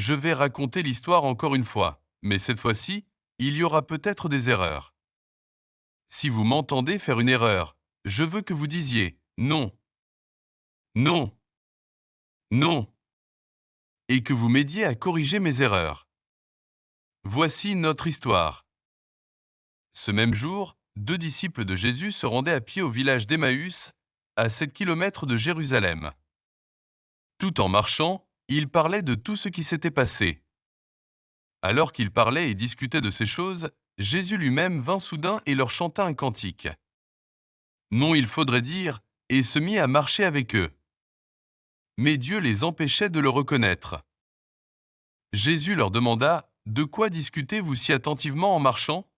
je vais raconter l'histoire encore une fois, mais cette fois-ci, il y aura peut-être des erreurs. Si vous m'entendez faire une erreur, je veux que vous disiez non, non, non, et que vous m'aidiez à corriger mes erreurs. Voici notre histoire. Ce même jour, deux disciples de Jésus se rendaient à pied au village d'Emmaüs, à 7 kilomètres de Jérusalem. Tout en marchant, ils parlaient de tout ce qui s'était passé. Alors qu'ils parlaient et discutaient de ces choses, Jésus lui-même vint soudain et leur chanta un cantique. Non, il faudrait dire, et se mit à marcher avec eux. Mais Dieu les empêchait de le reconnaître. Jésus leur demanda, de quoi discutez-vous si attentivement en marchant?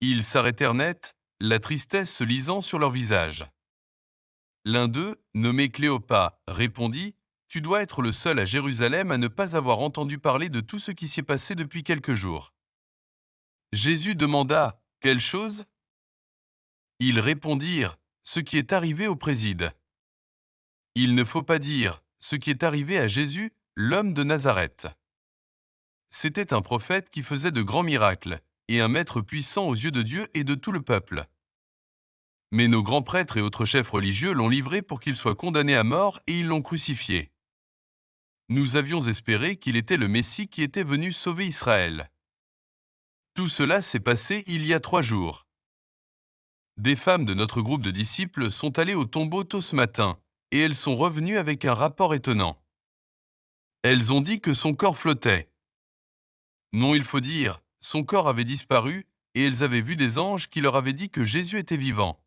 Ils s'arrêtèrent net, la tristesse se lisant sur leur visage. L'un d'eux, nommé Cléopas, répondit, tu dois être le seul à Jérusalem à ne pas avoir entendu parler de tout ce qui s'y est passé depuis quelques jours. Jésus demanda, quelle chose? Ils répondirent, ce qui est arrivé au préside. Il ne faut pas dire, ce qui est arrivé à Jésus, l'homme de Nazareth. C'était un prophète qui faisait de grands miracles, et un maître puissant aux yeux de Dieu et de tout le peuple. Mais nos grands prêtres et autres chefs religieux l'ont livré pour qu'il soit condamné à mort et ils l'ont crucifié. Nous avions espéré qu'il était le Messie qui était venu sauver Israël. Tout cela s'est passé il y a 3 jours. Des femmes de notre groupe de disciples sont allées au tombeau tôt ce matin, et elles sont revenues avec un rapport étonnant. Elles ont dit que son corps flottait. Non, il faut dire, son corps avait disparu, et elles avaient vu des anges qui leur avaient dit que Jésus était vivant.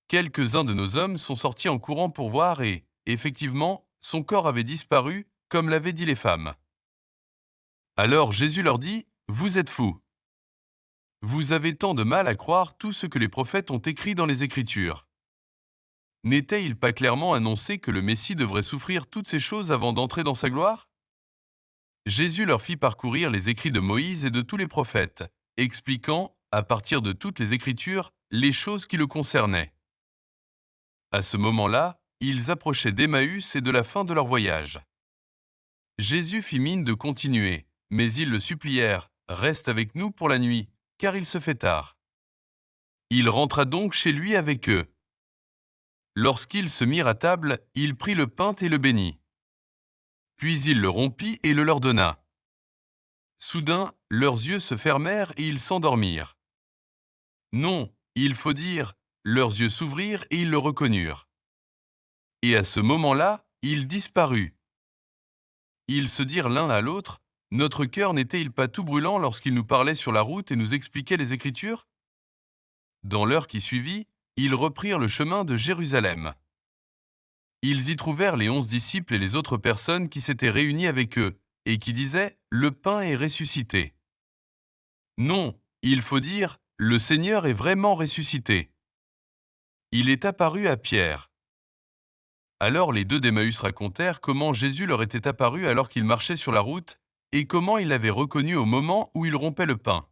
Quelques-uns de nos hommes sont sortis en courant pour voir et, effectivement, son corps avait disparu, comme l'avaient dit les femmes. Alors Jésus leur dit, vous êtes fous. Vous avez tant de mal à croire tout ce que les prophètes ont écrit dans les Écritures. N'était-il pas clairement annoncé que le Messie devrait souffrir toutes ces choses avant d'entrer dans sa gloire? Jésus leur fit parcourir les écrits de Moïse et de tous les prophètes, expliquant, à partir de toutes les Écritures, les choses qui le concernaient. À ce moment-là, ils approchaient d'Emmaüs et de la fin de leur voyage. Jésus fit mine de continuer, mais ils le supplièrent, reste avec nous pour la nuit, car il se fait tard. Il rentra donc chez lui avec eux. Lorsqu'ils se mirent à table, il prit le pain et le bénit. Puis il le rompit et le leur donna. Soudain, leurs yeux se fermèrent et ils s'endormirent. Non, il faut dire, leurs yeux s'ouvrirent et ils le reconnurent. Et à ce moment-là, il disparut. Ils se dirent l'un à l'autre, notre cœur n'était-il pas tout brûlant lorsqu'il nous parlait sur la route et nous expliquait les Écritures? Dans l'heure qui suivit, ils reprirent le chemin de Jérusalem. Ils y trouvèrent les 11 disciples et les autres personnes qui s'étaient réunies avec eux, et qui disaient « Le pain est ressuscité ». Non, il faut dire « Le Seigneur est vraiment ressuscité ». Il est apparu à Pierre. Alors les deux d'Emmaüs racontèrent comment Jésus leur était apparu alors qu'ils marchaient sur la route, et comment il l'avait reconnu au moment où il rompait le pain.